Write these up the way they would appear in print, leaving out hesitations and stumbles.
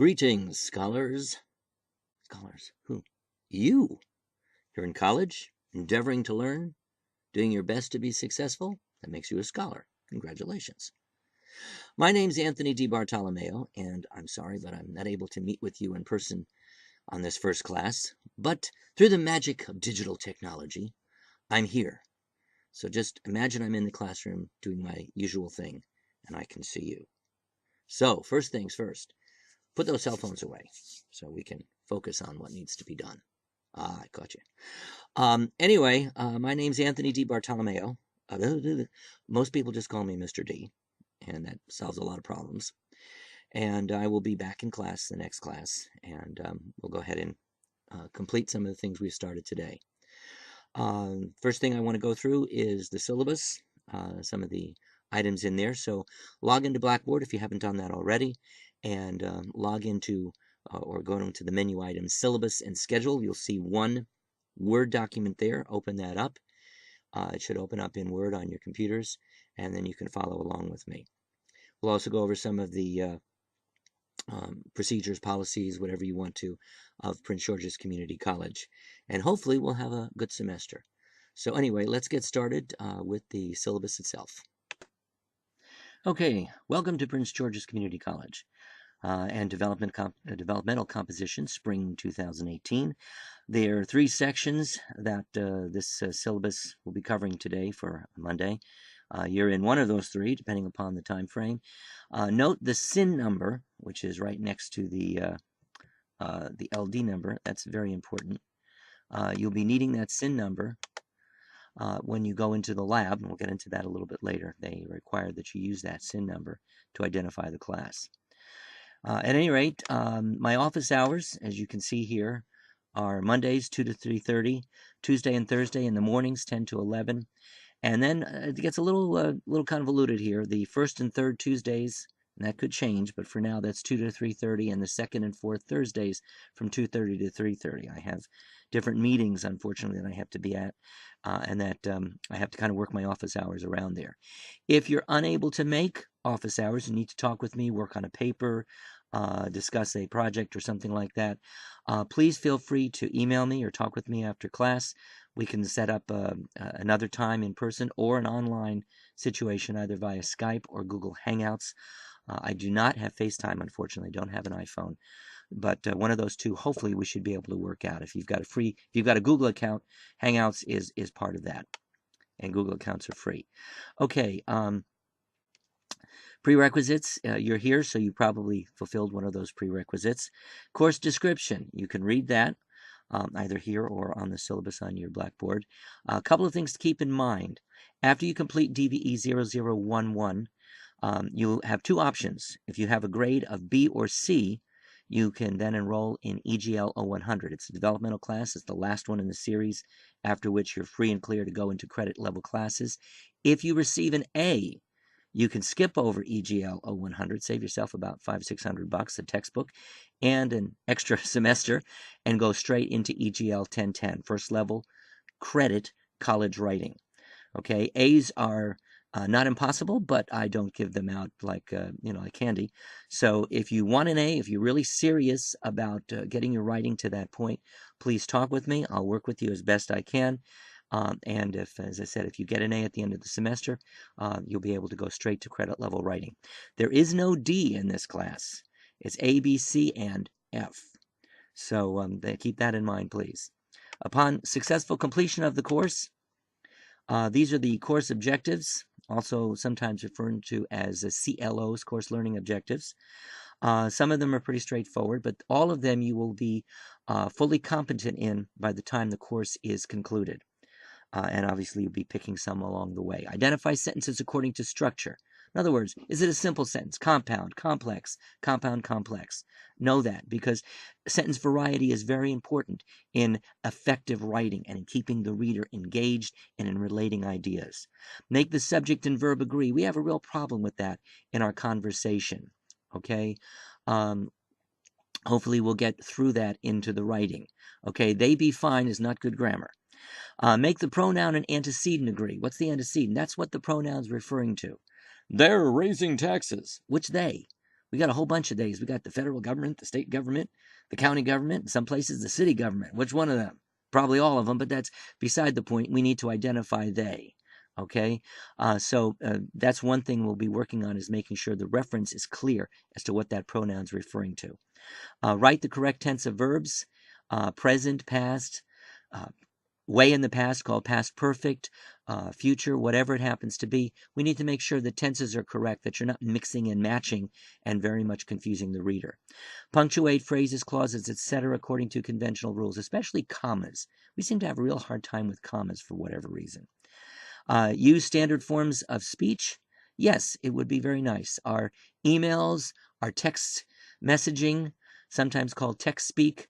Greetings, scholars. Scholars, who? You. You're in college, endeavoring to learn, doing your best to be successful. That makes you a scholar. Congratulations. My name's Anthony D. Bartolomeo, and I'm sorry, but I'm not able to meet with you in person on this first class. But through the magic of digital technology, I'm here. So just imagine I'm in the classroom doing my usual thing, and I can see you. So, first things first. Put those cell phones away so we can focus on what needs to be done. I caught you. Anyway, my name's Anthony D. Bartolomeo. Most people just call me Mr. D, and that solves a lot of problems. And I will be back in class the next class, and we'll go ahead and complete some of the things we've started today. First thing I want to go through is the syllabus, some of the items in there. So log into Blackboard if you haven't done that already, and log into or go into the menu item syllabus and schedule. You'll see one Word document there. Open that up. It should open up in Word on your computers, and then you can follow along with me. We'll also go over some of the procedures, policies, whatever you want to, of Prince George's Community College. And hopefully we'll have a good semester. So anyway, let's get started with the syllabus itself. Okay, welcome to Prince George's Community College and Developmental Composition, Spring 2018. There are 3 sections that this syllabus will be covering today for Monday. You're in one of those 3, depending upon the time frame. Note the SIN number, which is right next to the LD number. That's very important. You'll be needing that SIN number when you go into the lab, and we'll get into that a little bit later. They require that you use that SIN number to identify the class. At any rate, my office hours, as you can see here, are Mondays 2 to 3:30, Tuesday and Thursday in the mornings 10 to 11. And then it gets a little convoluted here. The first and third Tuesdays, and that could change, but for now that's 2 to 3:30, and the second and fourth Thursdays from 2:30 to 3:30. I have different meetings, unfortunately, that I have to be at, and that I have to kind of work my office hours around there. If you're unable to make office hours, you need to talk with me, work on a paper, discuss a project or something like that, please feel free to email me or talk with me after class. We can set up another time in person or an online situation, either via Skype or Google Hangouts. I do not have FaceTime, unfortunately. I don't have an iPhone, but one of those two, hopefully, we should be able to work out. If you've got a Google account, Hangouts is part of that, and Google accounts are free. Okay. Prerequisites, you're here, so you probably fulfilled one of those prerequisites. Course description, you can read that either here or on the syllabus on your Blackboard. A couple of things to keep in mind. After you complete DVE 0011, you'll have 2 options. If you have a grade of B or C, you can then enroll in EGL 0100. It's a developmental class. It's the last one in the series, after which you're free and clear to go into credit level classes. If you receive an A, you can skip over EGL 0100, save yourself about $500-600, a textbook, and an extra semester, and go straight into EGL 1010, first level credit college writing. Okay, A's are not impossible, but I don't give them out like like candy. So if you want an A, if you're really serious about getting your writing to that point, please talk with me. I'll work with you as best I can. And if, as I said, if you get an A at the end of the semester, you'll be able to go straight to credit level writing. There is no D in this class. It's A, B, C, and F. So keep that in mind, please. Upon successful completion of the course, these are the course objectives, also sometimes referred to as CLOs, course learning objectives. Some of them are pretty straightforward, but all of them you will be fully competent in by the time the course is concluded. And obviously you'll be picking some along the way. Identify sentences according to structure. In other words, is it a simple sentence? Compound, complex, compound, complex. Know that, because sentence variety is very important in effective writing and in keeping the reader engaged and in relating ideas. Make the subject and verb agree. We have a real problem with that in our conversation. Okay? Hopefully we'll get through that into the writing. Okay? They be fine is not good grammar. Make the pronoun and antecedent agree. What's the antecedent? That's what the pronoun's referring to. They're raising taxes. Which they? We got a whole bunch of days. We got the federal government, the state government, the county government, in some places the city government. Which one of them? Probably all of them, but that's beside the point. We need to identify they. Okay, so that's one thing we'll be working on, is making sure the reference is clear as to what that pronoun is referring to. Write the correct tense of verbs, present, past, way in the past called past perfect, future, whatever it happens to be. We need to make sure the tenses are correct, that you're not mixing and matching and very much confusing the reader. Punctuate phrases, clauses, etc. according to conventional rules, especially commas. We seem to have a real hard time with commas for whatever reason. Use standard forms of speech. Yes, it would be very nice. Our emails, our text messaging, sometimes called text speak,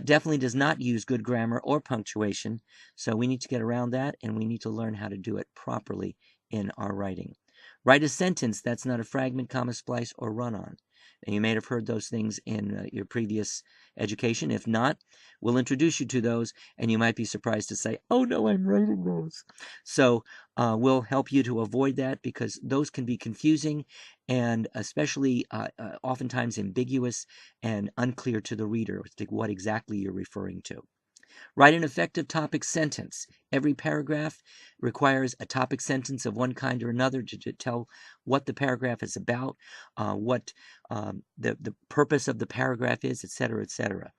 definitely does not use good grammar or punctuation. So we need to get around that, and we need to learn how to do it properly in our writing. Write a sentence that's not a fragment, comma, splice, or run-on. And you may have heard those things in your previous education. If not, we'll introduce you to those, and you might be surprised to say, oh no, I'm writing those. So we'll help you to avoid that, because those can be confusing and especially oftentimes ambiguous and unclear to the reader as to what exactly you're referring to. Write an effective topic sentence. Every paragraph requires a topic sentence of one kind or another to tell what the paragraph is about, what the purpose of the paragraph is, etc., etc.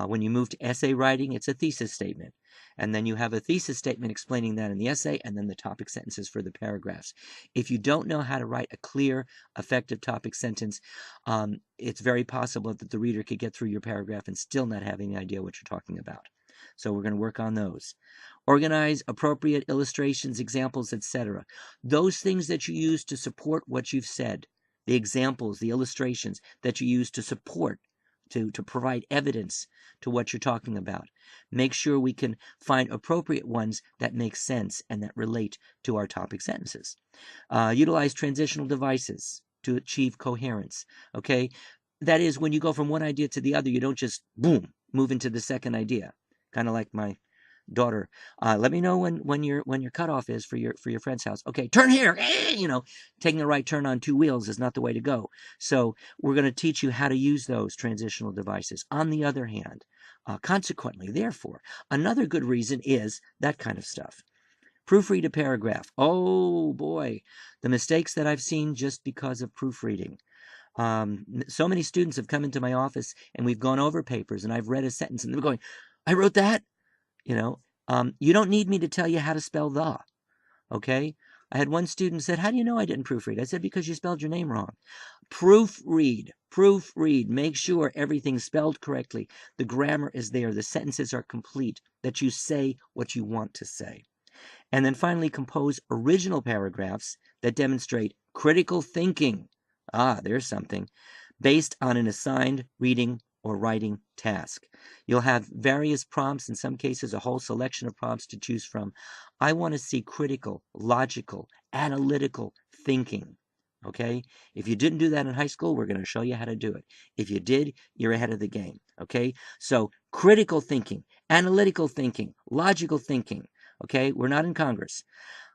When you move to essay writing, it's a thesis statement. And then you have a thesis statement explaining that in the essay, and then the topic sentences for the paragraphs. If you don't know how to write a clear, effective topic sentence, it's very possible that the reader could get through your paragraph and still not have any idea what you're talking about. So we're going to work on those. Organize appropriate illustrations, examples, etc. Those things that you use to support what you've said, the examples, the illustrations that you use to support, to provide evidence to what you're talking about. Make sure we can find appropriate ones that make sense and that relate to our topic sentences. Utilize transitional devices to achieve coherence. Okay, that is, when you go from one idea to the other, you don't just boom move into the second idea. Kind of like my daughter. Let me know when your cutoff is for your friend's house. Okay, turn here. Taking a right turn on two wheels is not the way to go. So we're going to teach you how to use those transitional devices. On the other hand, consequently, therefore, another good reason is that kind of stuff. Proofread a paragraph. Oh boy, the mistakes that I've seen just because of proofreading. So many students have come into my office and we've gone over papers, and I've read a sentence and they're going, I wrote that. You don't need me to tell you how to spell the. Okay? I had one student said, how do you know I didn't proofread? I said, because you spelled your name wrong. Proofread. Make sure everything's spelled correctly. The grammar is there. The sentences are complete, that you say what you want to say. And then finally, compose original paragraphs that demonstrate critical thinking. There's something. Based on an assigned reading or writing task. You'll have various prompts, in some cases a whole selection of prompts to choose from. I want to see critical, logical, analytical thinking. Okay? If you didn't do that in high school, we're going to show you how to do it. If you did, you're ahead of the game. Okay? So critical thinking, analytical thinking, logical thinking. Okay? We're not in Congress.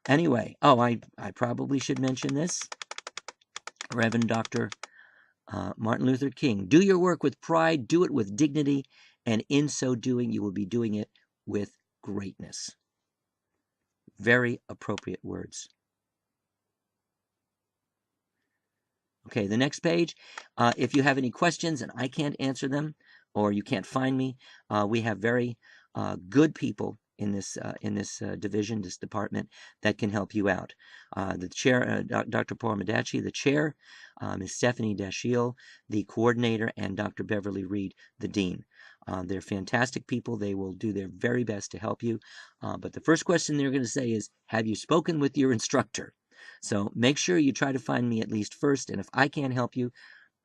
Anyway, I probably should mention this. Reverend Dr. Martin Luther King. Do your work with pride, do it with dignity, and in so doing, you will be doing it with greatness. Very appropriate words. Okay, the next page. If you have any questions and I can't answer them, or you can't find me, we have very good people in this division, this department, that can help you out. The chair, Dr. Pormadachi, the chair, Ms. Stephanie Dashiel, the coordinator, and Dr. Beverly Reed, the dean. They're fantastic people. They will do their very best to help you. But the first question they're going to say is, have you spoken with your instructor? So make sure you try to find me at least first. And if I can't help you,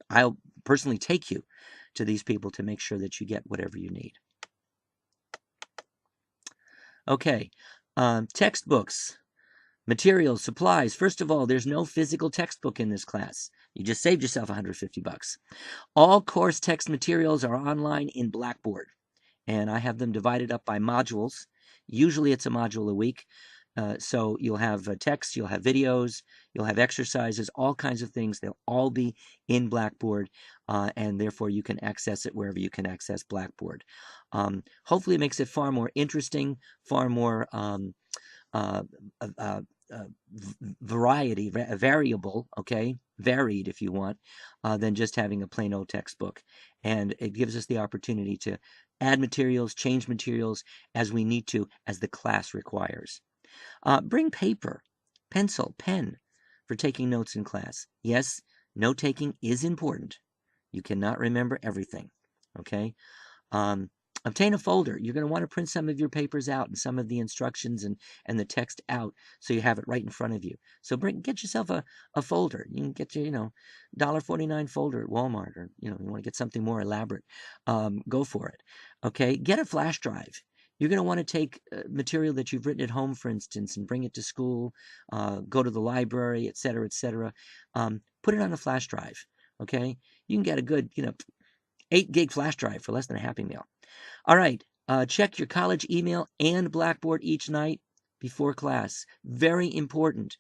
I'll personally take you to these people to make sure that you get whatever you need. Okay, textbooks, materials, supplies. First of all, there's no physical textbook in this class. You just saved yourself $150. All course text materials are online in Blackboard, and I have them divided up by modules. Usually it's a module a week. So you'll have text, you'll have videos, you'll have exercises, all kinds of things. They'll all be in Blackboard, and therefore you can access it wherever you can access Blackboard. Hopefully it makes it far more interesting, far more variable, okay, varied if you want, than just having a plain old textbook. And it gives us the opportunity to add materials, change materials as we need to, as the class requires. Bring paper, pencil, pen for taking notes in class. Yes, note taking is important. You cannot remember everything, okay? Obtain a folder. You're going to want to print some of your papers out and some of the instructions and the text out so you have it right in front of you. So get yourself a folder. You can get your, $1.49 folder at Walmart, or, you want to get something more elaborate. Go for it. Okay. Get a flash drive. You're going to want to take material that you've written at home, for instance, and bring it to school, go to the library, et cetera, et cetera. Put it on a flash drive. Okay. You can get a good, 8 gig flash drive for less than a Happy Meal. All right. Check your college email and Blackboard each night before class. Very important.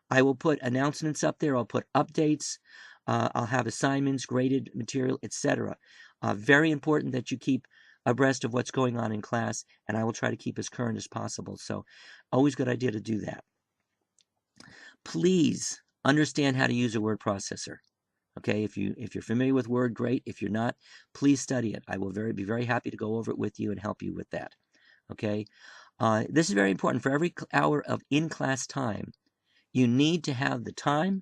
I will put announcements up there. I'll put updates. I'll have assignments, graded material, etc. Very important that you keep abreast of what's going on in class, and I will try to keep as current as possible. So always a good idea to do that. Please understand how to use a word processor. Okay, if you're familiar with Word, great. If you're not, please study it. I will be very happy to go over it with you and help you with that. Okay, this is very important. For every hour of in-class time, you need to have the time,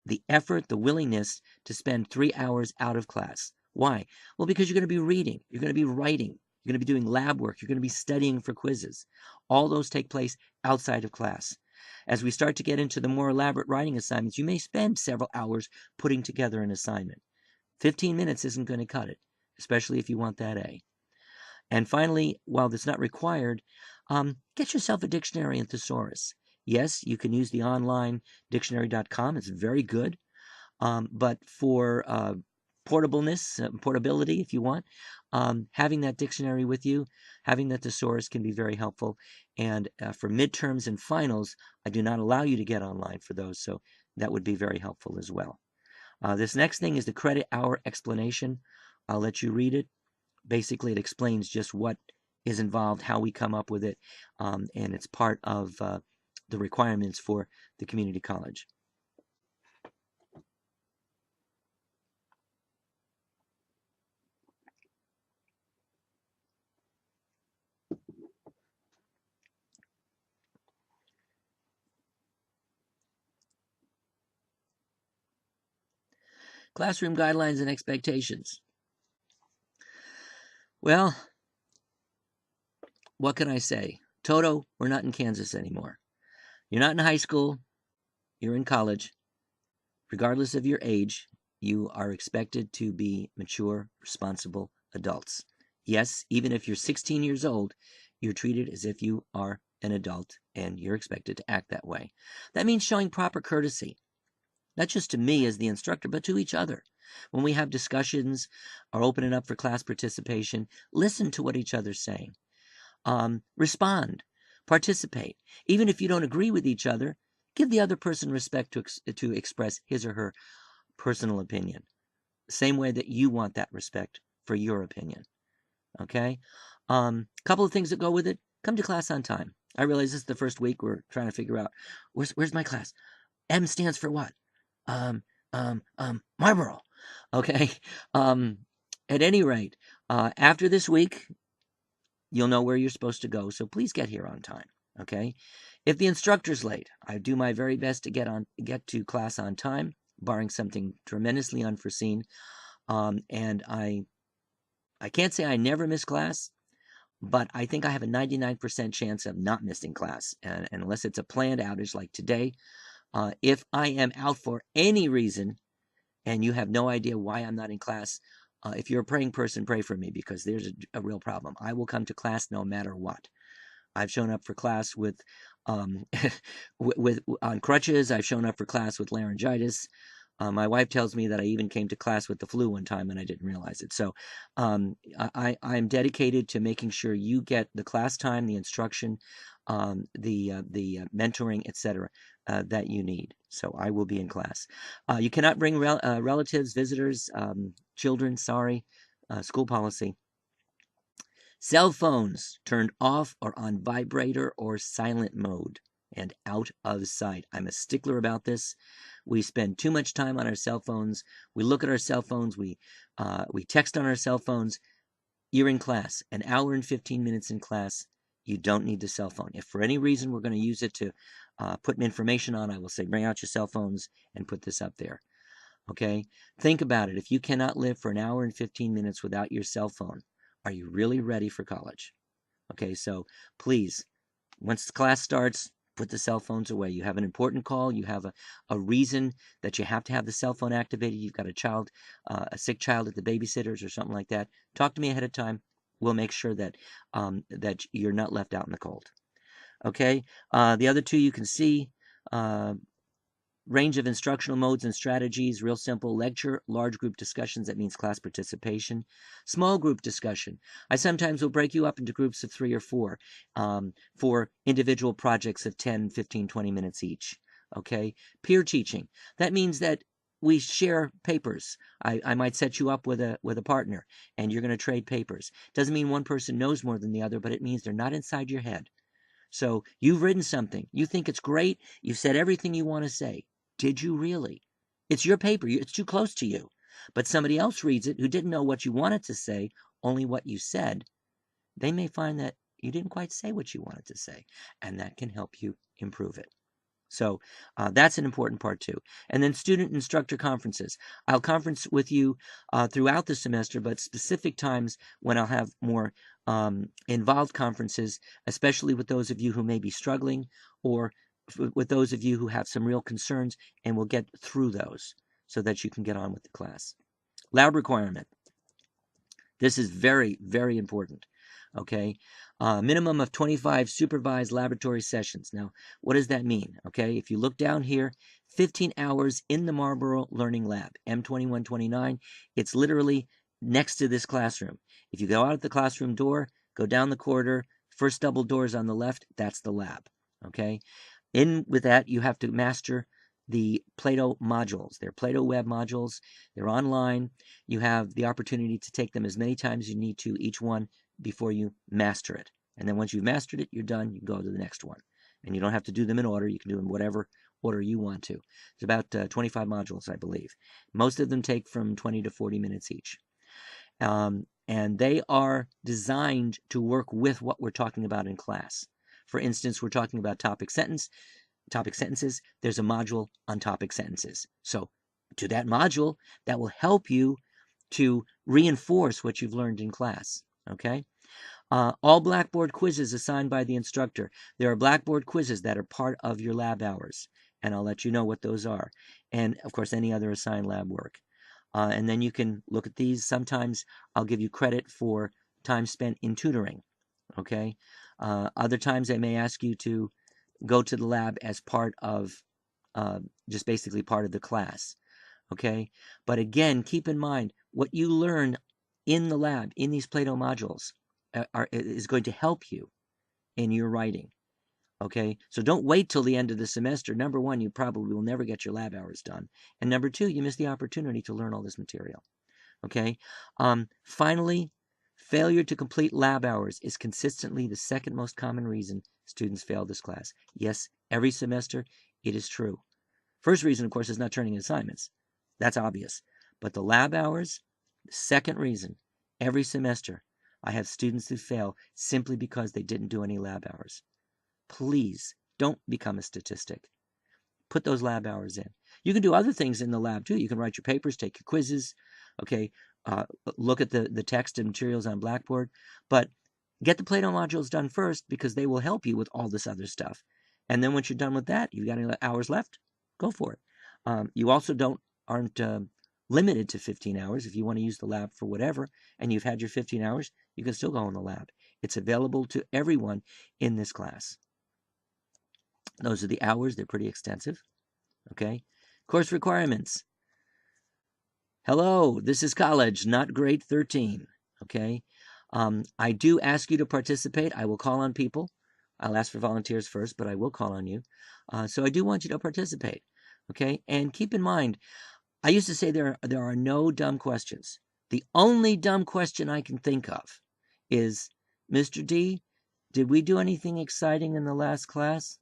the effort, the willingness to spend 3 hours out of class. Why? Well, because you're going to be reading, you're going to be writing, you're going to be doing lab work, you're going to be studying for quizzes. All those take place outside of class. As we start to get into the more elaborate writing assignments, you may spend several hours putting together an assignment. 15 minutes isn't going to cut it, especially if you want that A. And finally, while that's not required, get yourself a dictionary and thesaurus. Yes, you can use the online dictionary.com. It's very good. But for portability, if you want, having that dictionary with you, having that thesaurus can be very helpful. And for midterms and finals, I do not allow you to get online for those, so that would be very helpful as well. This next thing is the credit hour explanation. I'll let you read it. Basically, it explains just what is involved, how we come up with it, and it's part of the requirements for the community college. Classroom guidelines and expectations. Well, what can I say? Toto, we're not in Kansas anymore. You're not in high school. You're in college. Regardless of your age, you are expected to be mature, responsible adults. Yes, even if you're 16 years old, you're treated as if you are an adult and you're expected to act that way. That means showing proper courtesy, not just to me as the instructor, but to each other. When we have discussions or opening up for class participation, listen to what each other's saying. Respond, participate. Even if you don't agree with each other, give the other person respect to express his or her personal opinion. Same way that you want that respect for your opinion. Okay? Couple of things that go with it. Come to class on time. I realize this is the first week we're trying to figure out where's my class. M stands for what? Marlboro. Okay. At any rate, after this week, you'll know where you're supposed to go. So please get here on time. Okay. If the instructor's late, I do my very best to get to class on time, barring something tremendously unforeseen. And I can't say I never miss class, but I think I have a 99% chance of not missing class, and unless it's a planned outage like today. If I am out for any reason and you have no idea why I'm not in class, if you're a praying person, pray for me, because there's a real problem. I will come to class no matter what. I've shown up for class with on crutches. I've shown up for class with laryngitis. My wife tells me that I even came to class with the flu one time and I didn't realize it. So I'm dedicated to making sure you get the class time, the instruction, the mentoring, etc., that you need. So I will be in class. You cannot bring relatives, visitors, children. Sorry, school policy. Cell phones turned off or on vibrator or silent mode and out of sight. I'm a stickler about this. We spend too much time on our cell phones. We look at our cell phones. We text on our cell phones. You're in class, an hour and 15 minutes in class. You don't need the cell phone. If for any reason we're going to use it to put information on, I will say bring out your cell phones and put this up there. Okay? Think about it. If you cannot live for an hour and 15 minutes without your cell phone, are you really ready for college? Okay, so please, once the class starts, put the cell phones away. You have an important call. You have a reason that you have to have the cell phone activated. You've got a child, a sick child at the babysitter's or something like that. Talk to me ahead of time. We'll make sure that that you're not left out in the cold. Okay, the other two you can see. Range of instructional modes and strategies, real simple. Lecture, large group discussions, that means class participation. Small group discussion. I sometimes will break you up into groups of 3 or 4 for individual projects of 10, 15, 20 minutes each. Okay? Peer teaching. That means that we share papers. I might set you up with a partner, and you're going to trade papers. Doesn't mean one person knows more than the other, but it means they're not inside your head. So you've written something. You think it's great. You've said everything you want to say. Did you really? It's your paper. It's too close to you. But somebody else reads it who didn't know what you wanted to say, only what you said. They may find that you didn't quite say what you wanted to say, and that can help you improve it. So that's an important part too. And then student-instructor conferences. I'll conference with you throughout the semester, but specific times when I'll have more involved conferences, especially with those of you who may be struggling or with those of you who have some real concerns, and we'll get through those so that you can get on with the class. Lab requirement. This is very, very important. Okay, minimum of 25 supervised laboratory sessions. Now, what does that mean? Okay, if you look down here, 15 hours in the Marlboro Learning Lab, M2129. It's literally next to this classroom. If you go out the classroom door, go down the corridor, first double doors on the left, that's the lab. Okay, in with that, you have to master the Plato modules. They're Plato web modules. They're online. You have the opportunity to take them as many times as you need to, each one, before you master it. And then once you've mastered it, you're done. You can go to the next one. And you don't have to do them in order. You can do them in whatever order you want to. It's about 25 modules, I believe. Most of them take from 20 to 40 minutes each. And they are designed to work with what we're talking about in class. For instance, we're talking about topic sentences. There's a module on topic sentences. So to that module, that will help you to reinforce what you've learned in class. Okay? All Blackboard quizzes assigned by the instructor. There are Blackboard quizzes that are part of your lab hours, and I'll let you know what those are. And, of course, any other assigned lab work. And then you can look at these. Sometimes I'll give you credit for time spent in tutoring. Okay? Other times I may ask you to go to the lab as part of, just basically part of the class. Okay? But again, keep in mind, what you learn in the lab, in these Plato modules, is going to help you in your writing. Okay? So don't wait till the end of the semester. Number one, you probably will never get your lab hours done. And number two, you miss the opportunity to learn all this material. Okay? Finally, failure to complete lab hours is consistently the second most common reason students fail this class. Yes, every semester it is true. First reason, of course, is not turning in assignments. That's obvious. But the lab hours, the second reason, every semester I have students who fail simply because they didn't do any lab hours. Please don't become a statistic. Put those lab hours in. You can do other things in the lab too. You can write your papers, take your quizzes, okay, look at the text and materials on Blackboard, but get the Plato modules done first because they will help you with all this other stuff. And then once you're done with that, you got any hours left, go for it. You also aren't limited to 15 hours. If you want to use the lab for whatever, and you've had your 15 hours, you can still go in the lab. It's available to everyone in this class. Those are the hours. They're pretty extensive. Okay. Course requirements. Hello, this is college, not grade 13. Okay. I do ask you to participate. I will call on people I'll ask for volunteers first, but I will call on you. So I do want you to participate. Okay, and keep in mind, I used to say there are no dumb questions. The only dumb question I can think of is, Mr. D, did we do anything exciting in the last class?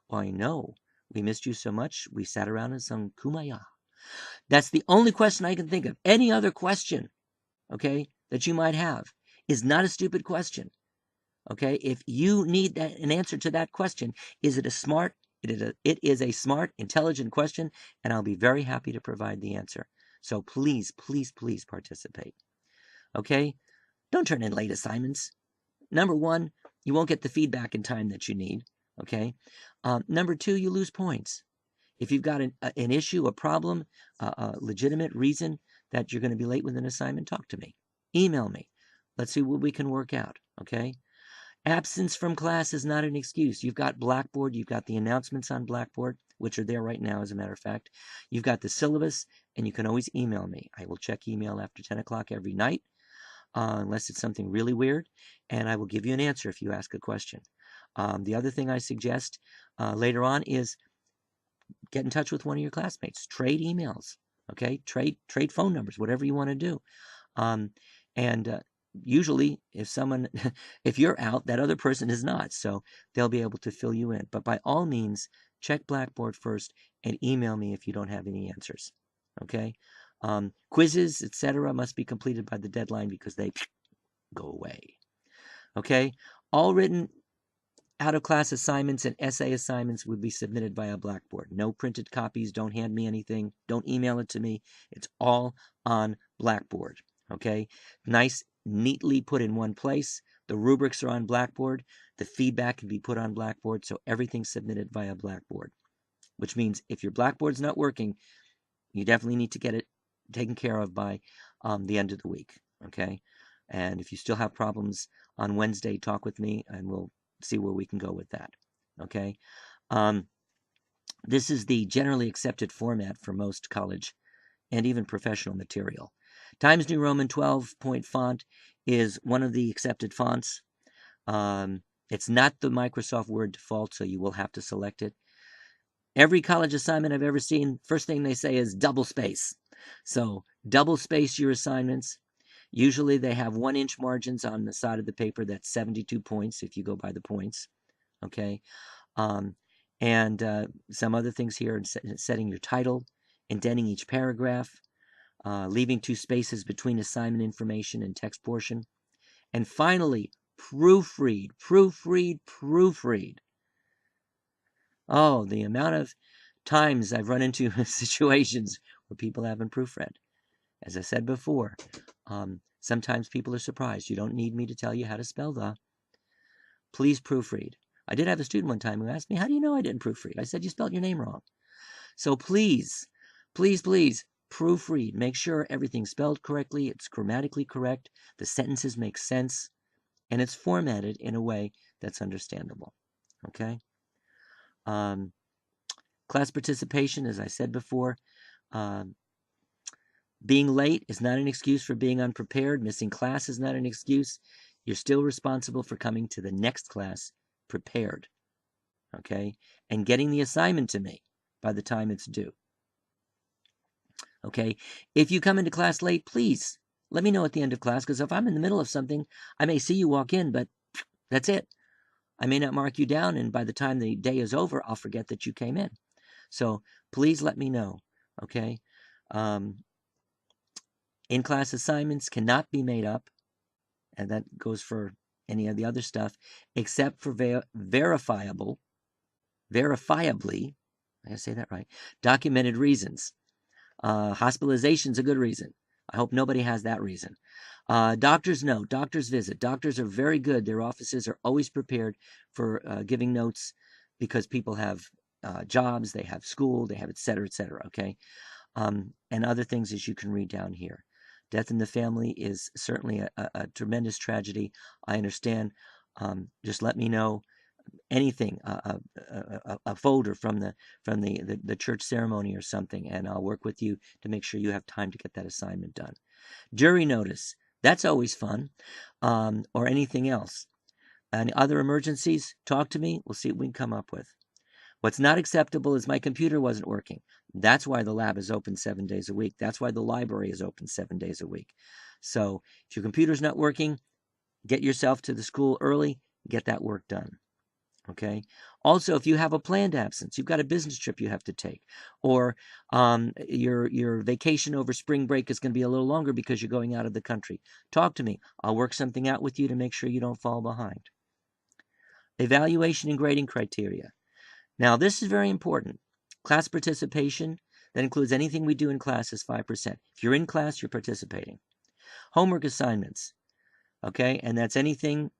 Why, no. We missed you so much, we sat around and sung Kumbaya. That's the only question I can think of. Any other question, okay, that you might have is not a stupid question. Okay, if you need an answer to that question, is it a smart? It is a smart, intelligent question, and I'll be very happy to provide the answer. So please, please, please participate. Okay, don't turn in late assignments. Number one, you won't get the feedback in time that you need. Okay, number two, you lose points. If you've got an issue, a problem, a legitimate reason that you're going to be late with an assignment, talk to me. Email me. Let's see what we can work out. Okay. Absence from class is not an excuse. You've got Blackboard. You've got the announcements on Blackboard, which are there right now, as a matter of fact. You've got the syllabus, and you can always email me. I will check email after 10 o'clock every night, unless it's something really weird, and I will give you an answer if you ask a question. The other thing I suggest later on is get in touch with one of your classmates. Trade emails, okay? Trade phone numbers, whatever you want to do. Usually if you're out, that other person is not, so they'll be able to fill you in. But by all means, check Blackboard first and email me if you don't have any answers. Okay? Quizzes, etc., must be completed by the deadline because they go away. Okay? All written out-of-class assignments and essay assignments would be submitted via Blackboard. No printed copies. Don't hand me anything. Don't email it to me. It's all on Blackboard. Okay? Nice, neatly put in one place. The rubrics are on Blackboard. The feedback can be put on Blackboard, so everything's submitted via Blackboard. Which means if your Blackboard's not working, you definitely need to get it taken care of by the end of the week. Okay? And if you still have problems on Wednesday, talk with me and we'll see where we can go with that. Okay? This is the generally accepted format for most college and even professional material. Times New Roman 12-point font is one of the accepted fonts. It's not the Microsoft Word default, so you will have to select it. Every college assignment I've ever seen, first thing they say is double space. So double space your assignments. Usually they have 1-inch margins on the side of the paper. That's 72 points if you go by the points. Okay. Some other things here, setting your title, indenting each paragraph, leaving 2 spaces between assignment information and text portion. And finally, proofread, proofread, proofread. Oh, the amount of times I've run into situations where people haven't proofread. As I said before, sometimes people are surprised. You don't need me to tell you how to spell the. Please proofread. I did have a student one time who asked me, how do you know I didn't proofread? I said, you spelled your name wrong. So please, please, please, proofread. Make sure everything's spelled correctly, it's grammatically correct, the sentences make sense, and it's formatted in a way that's understandable. Okay? Class participation, as I said before, being late is not an excuse for being unprepared. Missing class is not an excuse. You're still responsible for coming to the next class prepared. Okay? And getting the assignment to me by the time it's due. Okay? If you come into class late, please let me know at the end of class, because if I'm in the middle of something, I may see you walk in, but that's it. I may not mark you down, and by the time the day is over, I'll forget that you came in. So please let me know. Okay? In-class assignments cannot be made up, and that goes for any of the other stuff, except for verifiably, I gotta say that right, documented reasons. Hospitalization's a good reason. I hope nobody has that reason. Doctors, no. Doctors visit. Doctors are very good. Their offices are always prepared for giving notes because people have jobs, they have school, they have et cetera, okay? And other things as you can read down here. Death in the family is certainly a tremendous tragedy. I understand. Just let me know anything, a folder from the church ceremony or something, and I'll work with you to make sure you have time to get that assignment done. Jury notice, that's always fun, or anything else. And other emergencies, talk to me. We'll see what we can come up with. What's not acceptable is my computer wasn't working. That's why the lab is open 7 days a week. That's why the library is open 7 days a week. So if your computer's not working, get yourself to the school early, get that work done. Okay. Also, if you have a planned absence, you've got a business trip you have to take, or your vacation over spring break is going to be a little longer because you're going out of the country, talk to me. I'll work something out with you to make sure you don't fall behind. Evaluation and grading criteria. Now, this is very important. Class participation, that includes anything we do in class, is 5%. If you're in class, you're participating. Homework assignments, okay, and that's anything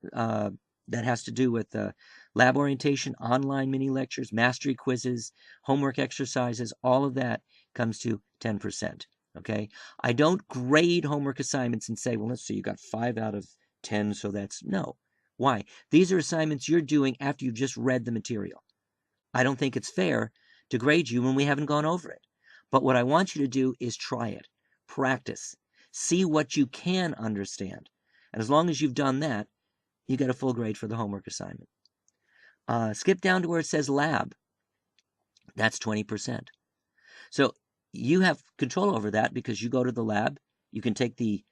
that has to do with lab orientation, online mini lectures, mastery quizzes, homework exercises, all of that comes to 10%, okay? I don't grade homework assignments and say, well, let's see, you got 5 out of 10, so that's, no. Why? These are assignments you're doing after you've just read the material. I don't think it's fair to grade you when we haven't gone over it. But what I want you to do is try it, practice, see what you can understand. And as long as you've done that, you get a full grade for the homework assignment. Skip down to where it says lab. That's 20%. So you have control over that because you go to the lab. You can take the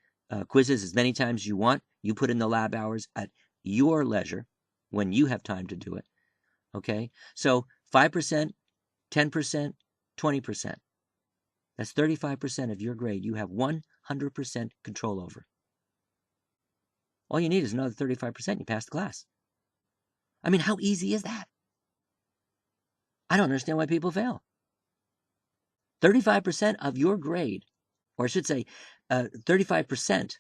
quizzes as many times as you want. You put in the lab hours at your leisure when you have time to do it. Okay? So 5%, 10%, 20%. That's 35% of your grade you have 100% control over. All you need is another 35%, you pass the class. I mean, how easy is that? I don't understand why people fail. 35% of your grade, or I should say 35%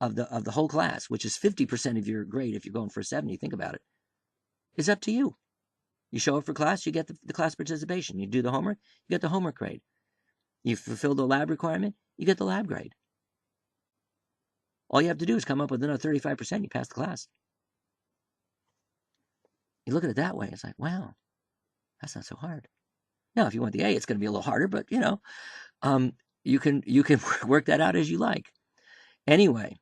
of the whole class, which is 50% of your grade if you're going for a 70, think about it, is up to you. You show up for class, you get the class participation. You do the homework, you get the homework grade. You fulfill the lab requirement, you get the lab grade. All you have to do is come up with another 35%, you pass the class. You look at it that way, it's like, wow, that's not so hard. Now, if you want the A, it's going to be a little harder, but you can work that out as you like. Anyway,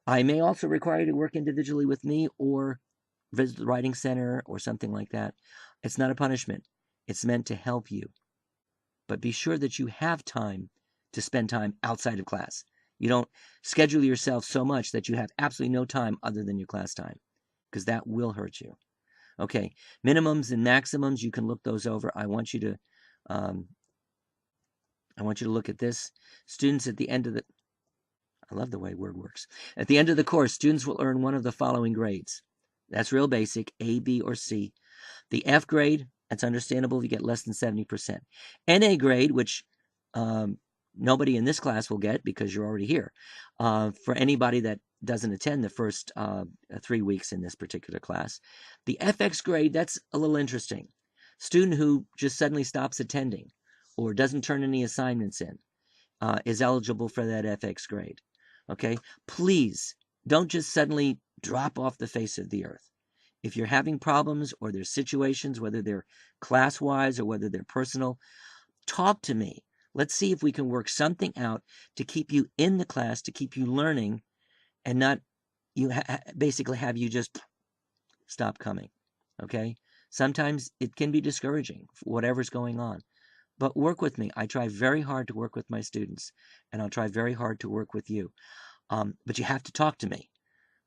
I may also require you to work individually with me or visit the writing center or something like that. It's not a punishment. It's meant to help you. But be sure that you have time to spend time outside of class. You don't schedule yourself so much that you have absolutely no time other than your class time, because that will hurt you. Okay, minimums and maximums, you can look those over. I want you to look at this. Students at the end of I love the way Word works. At the end of the course, students will earn one of the following grades. That's real basic, A, B, or C. The F grade, that's understandable if you get less than 70%. NA grade, which nobody in this class will get because you're already here. For anybody that doesn't attend the first 3 weeks in this particular class. The FX grade, that's a little interesting. Student who just suddenly stops attending or doesn't turn any assignments in is eligible for that FX grade. Okay? Please don't just suddenly drop off the face of the earth. If you're having problems or there's situations, whether they're class-wise or whether they're personal, talk to me. Let's see if we can work something out to keep you in the class, to keep you learning, and not basically have you just stop coming. Okay? Sometimes it can be discouraging, whatever's going on. But work with me. I try very hard to work with my students, and I'll try very hard to work with you. But you have to talk to me.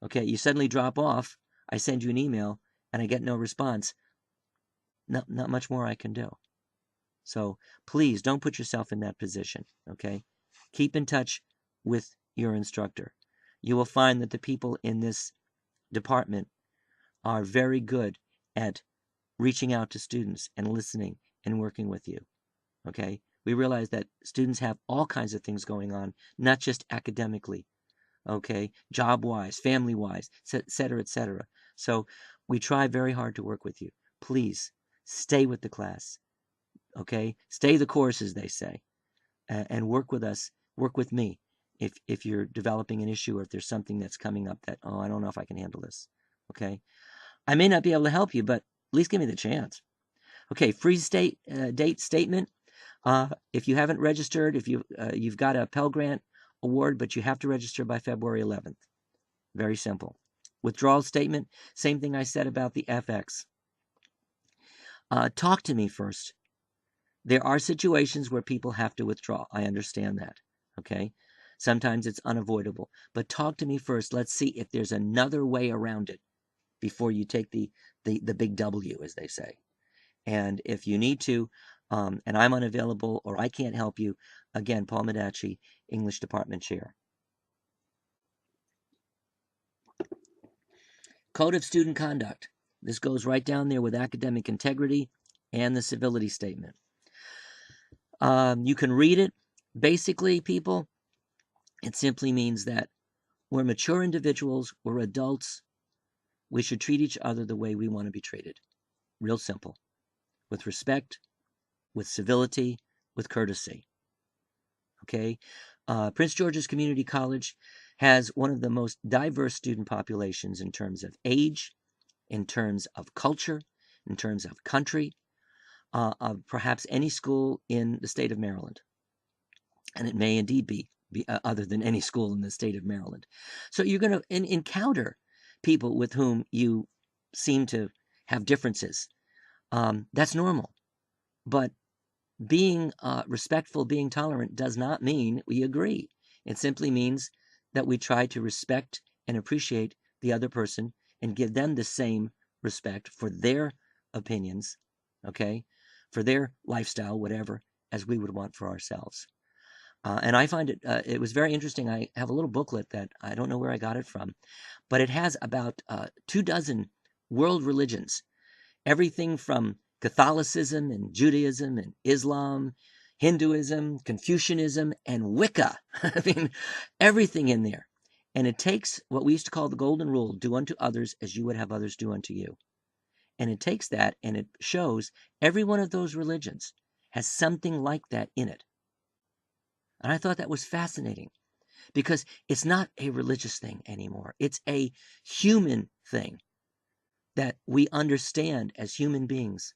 Okay? You suddenly drop off, I send you an email, and I get no response. Not much more I can do. So please don't put yourself in that position. Okay? Keep in touch with your instructor. You will find that the people in this department are very good at reaching out to students and listening and working with you. Okay? We realize that students have all kinds of things going on, not just academically. Okay? Job-wise, family-wise, et cetera, et cetera. So we try very hard to work with you. Please stay with the class. Okay? Stay the course, as they say, and work with us, work with me. If you're developing an issue or if there's something that's coming up that, I don't know if I can handle this. Okay? I may not be able to help you, but at least give me the chance. Okay, free date statement. If you haven't registered, if you've got a Pell Grant award, but you have to register by February 11th. Very simple. Withdrawal statement, same thing I said about the FX. Talk to me first. There are situations where people have to withdraw. I understand that. Okay. Sometimes it's unavoidable. But talk to me first. Let's see if there's another way around it before you take the big W, as they say. And if you need to, and I'm unavailable or I can't help you, again, Paul Medacci, English Department Chair. Code of Student Conduct. This goes right down there with academic integrity and the civility statement. You can read it. Basically, people, it simply means that we're mature individuals, we're adults, we should treat each other the way we want to be treated. Real simple. With respect, with civility, with courtesy. Okay? Prince George's Community College has one of the most diverse student populations in terms of age, in terms of culture, in terms of country, of perhaps any school in the state of Maryland. And it may indeed be other than any school in the state of Maryland. So you're going to encounter people with whom you seem to have differences. That's normal. But being respectful, being tolerant does not mean we agree. It simply means that we try to respect and appreciate the other person and give them the same respect for their opinions, okay, for their lifestyle, whatever, as we would want for ourselves. And I find it was very interesting. I have a little booklet that I don't know where I got it from, but it has about 24 world religions, everything from Catholicism and Judaism and Islam, Hinduism, Confucianism, and Wicca. I mean, everything in there. And it takes what we used to call the golden rule, do unto others as you would have others do unto you. And it takes that and it shows every one of those religions has something like that in it. And I thought that was fascinating because it's not a religious thing anymore. It's a human thing that we understand as human beings.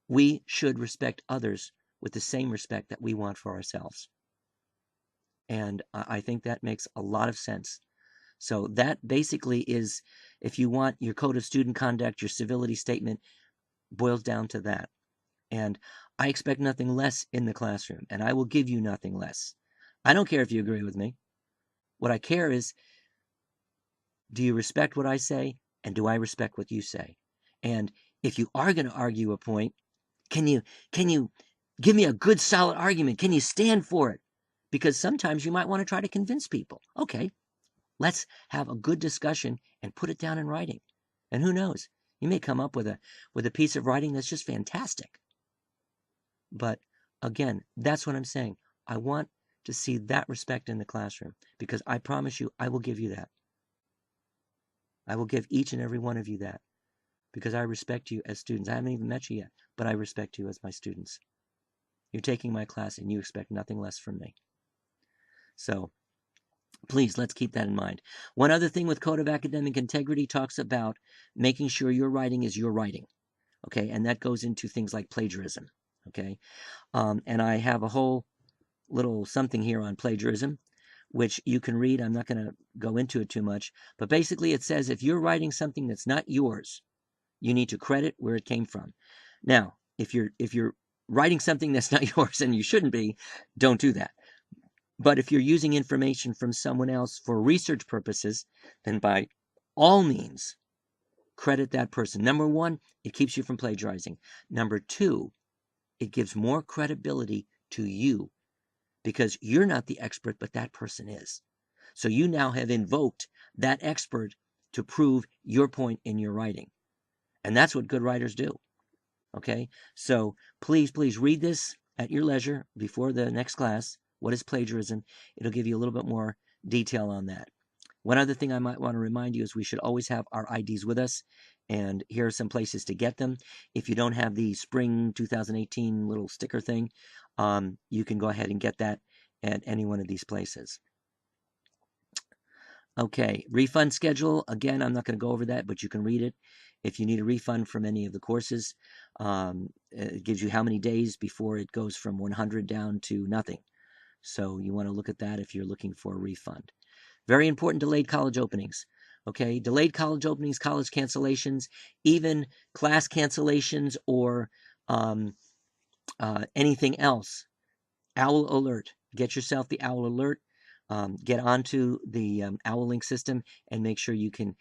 We should respect others with the same respect that we want for ourselves. And I think that makes a lot of sense. So that basically is, if you want your code of student conduct, your civility statement, boils down to that. And I expect nothing less in the classroom, and I will give you nothing less. I don't care if you agree with me. What I care is, do you respect what I say, and do I respect what you say? And if you are going to argue a point, can you give me a good solid argument? Can you stand for it? Because sometimes you might want to try to convince people. Okay, let's have a good discussion and put it down in writing. And who knows? You may come up with a piece of writing that's just fantastic. But again, that's what I'm saying. I want to see that respect in the classroom because I promise you, I will give you that. I will give each and every one of you that because I respect you as students. I haven't even met you yet, but I respect you as my students. You're taking my class and you expect nothing less from me. So please, let's keep that in mind. One other thing with Code of Academic Integrity talks about making sure your writing is your writing. Okay, and that goes into things like plagiarism. Okay, and I have a whole little something here on plagiarism, which you can read. I'm not going to go into it too much, but basically it says if you're writing something that's not yours, you need to credit where it came from. Now, if you're writing something that's not yours and you shouldn't be, don't do that. But if you're using information from someone else for research purposes, then by all means, credit that person. Number one, it keeps you from plagiarizing. Number two, it gives more credibility to you because you're not the expert, but that person is. So you now have invoked that expert to prove your point in your writing. And that's what good writers do. Okay? So please read this at your leisure before the next class. What is plagiarism? It'll give you a little bit more detail on that. One other thing I might want to remind you is we should always have our IDs with us. And here are some places to get them. If you don't have the spring 2018 little sticker thing, you can go ahead and get that at any one of these places. Okay, refund schedule. Again, I'm not going to go over that, but you can read it. If you need a refund from any of the courses, it gives you how many days before it goes from 100 down to nothing. So you want to look at that if you're looking for a refund. Very important, delayed college openings. Okay, delayed college openings, college cancellations, even class cancellations or anything else. Owl alert. Get yourself the owl alert. Get onto the Owl Link system and make sure you can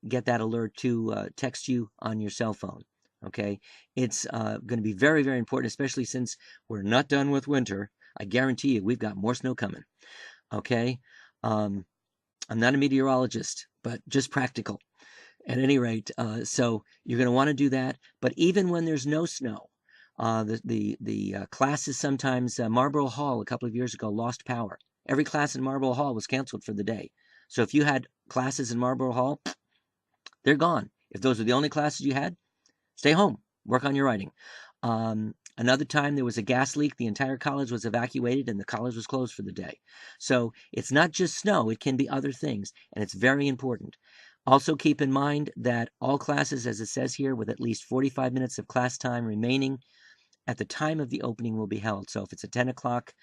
get that alert to text you on your cell phone. Okay, it's going to be very, very important, especially since we're not done with winter. I guarantee you we've got more snow coming. Okay, I'm not a meteorologist, but just practical. At any rate, so you're going to want to do that. But even when there's no snow, the classes sometimes, Marlborough Hall a couple of years ago lost power. Every class in Marlborough Hall was canceled for the day. So if you had classes in Marlborough Hall, they're gone. If those were the only classes you had, stay home, work on your writing. Another time there was a gas leak. The entire college was evacuated and the college was closed for the day. So it's not just snow. It can be other things. And it's very important. Also keep in mind that all classes, as it says here, with at least 45 minutes of class time remaining at the time of the opening will be held. So if it's a 10 o'clock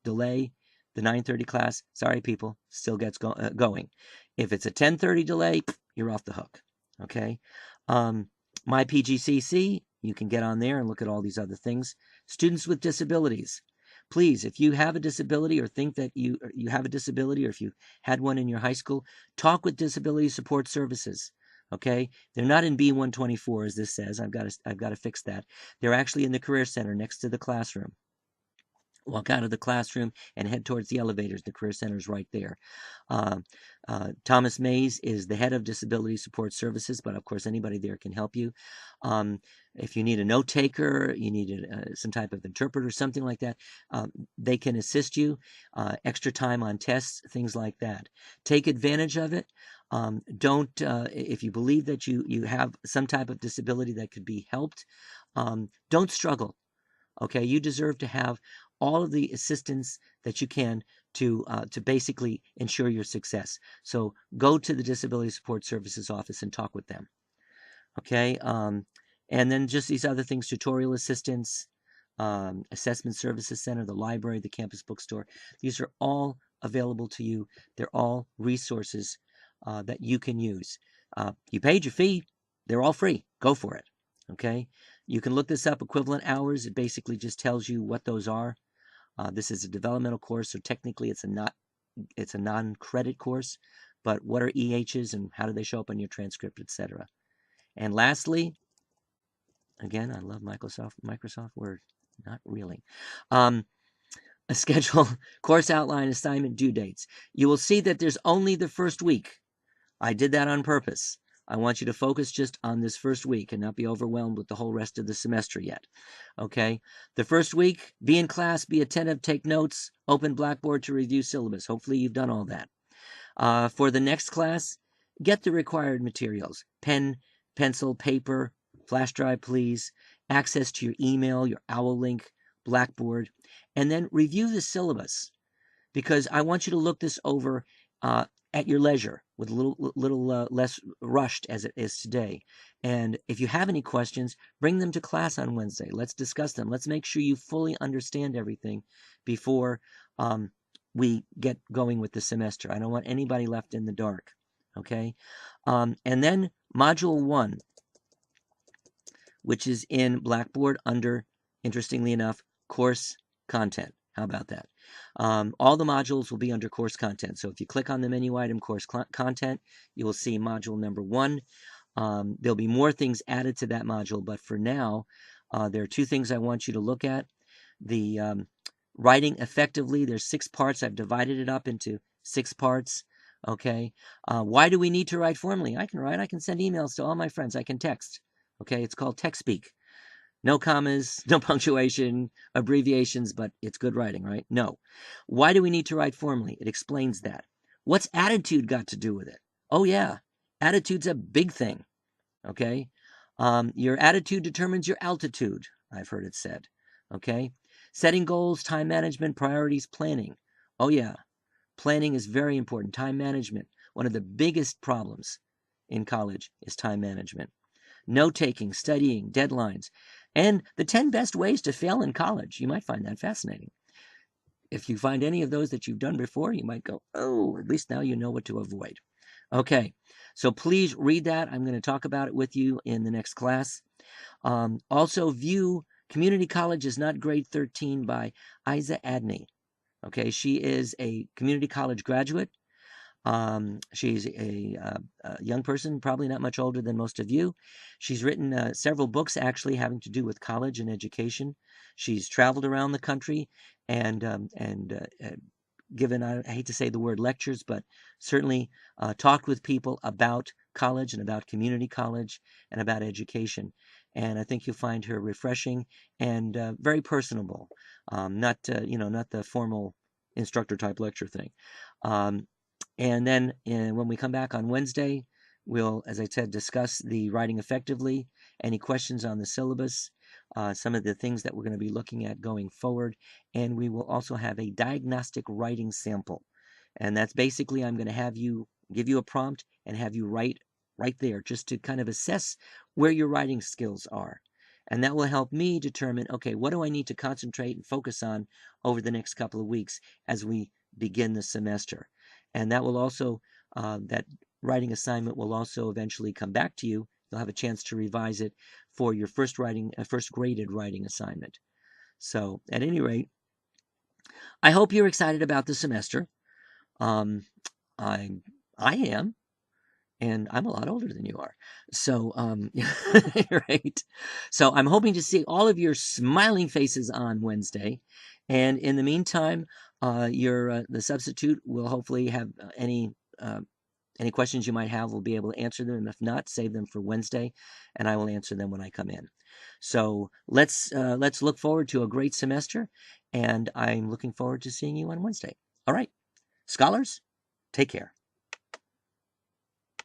delay, the 9:30 class, sorry people, still gets going. If it's a 10:30 delay, you're off the hook. Okay. My PGCC, you can get on there and look at all these other things. Students with disabilities. Please, if you have a disability or think that you have a disability, or if you had one in your high school, talk with Disability Support Services. Okay, they're not in B124 as this says. I've got to fix that. They're actually in the Career Center next to the classroom. Walk out of the classroom and head towards the elevators. The Career Center is right there. Thomas Mays is the head of Disability Support Services, but of course anybody there can help you. If you need a note taker, you need some type of interpreter, something like that, they can assist you. Extra time on tests, things like that. Take advantage of it. Don't, if you believe that you have some type of disability that could be helped, don't struggle. Okay, you deserve to have all of the assistance that you can to basically ensure your success. So go to the Disability Support Services office and talk with them. Okay, and then just these other things: tutorial assistance, assessment services center, the library, the campus bookstore. These are all available to you. They're all resources that you can use. You paid your fee; they're all free. Go for it. Okay. You can look this up, equivalent hours. It basically just tells you what those are. This is a developmental course, so technically it's a non-credit course. But what are EHs and how do they show up on your transcript, etc. And lastly, again, I love Microsoft Word. Not really. A schedule, course outline, assignment, due dates. You will see that there's only the first week. I did that on purpose. I want you to focus just on this first week and not be overwhelmed with the whole rest of the semester yet. Okay? The first week, be in class, be attentive, take notes, open Blackboard to review syllabus. Hopefully you've done all that. For the next class, get the required materials. Pen, pencil, paper, flash drive, please. Access to your email, your Owl Link, Blackboard. And then review the syllabus, because I want you to look this over at your leisure, with a little less rushed as it is today. And if you have any questions, bring them to class on Wednesday. Let's discuss them. Let's make sure you fully understand everything before we get going with the semester. I don't want anybody left in the dark. Okay? And then Module 1, which is in Blackboard under, interestingly enough, Course Content. How about that? All the modules will be under course content. So if you click on the menu item, course content, you will see module number 1. There'll be more things added to that module, but for now, there are 2 things I want you to look at. The writing effectively, there's 6 parts. I've divided it up into 6 parts. Okay. Why do we need to write formally? I can write. I can send emails to all my friends. I can text. Okay. It's called text speak. No commas, no punctuation, abbreviations, but it's good writing, right? No. Why do we need to write formally? It explains that. What's attitude got to do with it? Oh, yeah. Attitude's a big thing, okay? Your attitude determines your altitude, I've heard it said, okay? Setting goals, time management, priorities, planning. Oh, yeah. Planning is very important. Time management. One of the biggest problems in college is time management. Note-taking, studying, deadlines, and the 10 best ways to fail in college. You might find that fascinating. If you find any of those that you've done before, you might go, oh, at least now you know what to avoid. Okay, so please read that. I'm going to talk about it with you in the next class. Also, view Community College is Not Grade 13 by Isa Adney. Okay, she is a community college graduate. She's a young person, probably not much older than most of you. She's written several books actually having to do with college and education. She's traveled around the country and given, I hate to say the word lectures, but certainly talked with people about college and about community college and about education. And I think you'll find her refreshing and very personable. Not not the formal instructor type lecture thing. And then when we come back on Wednesday, we'll, as I said, discuss the writing effectively, any questions on the syllabus, some of the things that we're going to be looking at going forward, and we will also have a diagnostic writing sample. And that's basically, I'm going to have you give you a prompt and have you write right there just to kind of assess where your writing skills are. And that will help me determine, okay, what do I need to concentrate and focus on over the next couple of weeks as we begin the semester. And that will also, that writing assignment will also eventually come back to you. You'll have a chance to revise it for your first graded writing assignment. So at any rate, I hope you're excited about the semester. I am, and I'm a lot older than you are. So, right. So I'm hoping to see all of your smiling faces on Wednesday. And in the meantime, the substitute will hopefully have any questions you might have. We'll be able to answer them. And if not, save them for Wednesday, and I will answer them when I come in. So let's look forward to a great semester, and I'm looking forward to seeing you on Wednesday. All right, scholars, take care.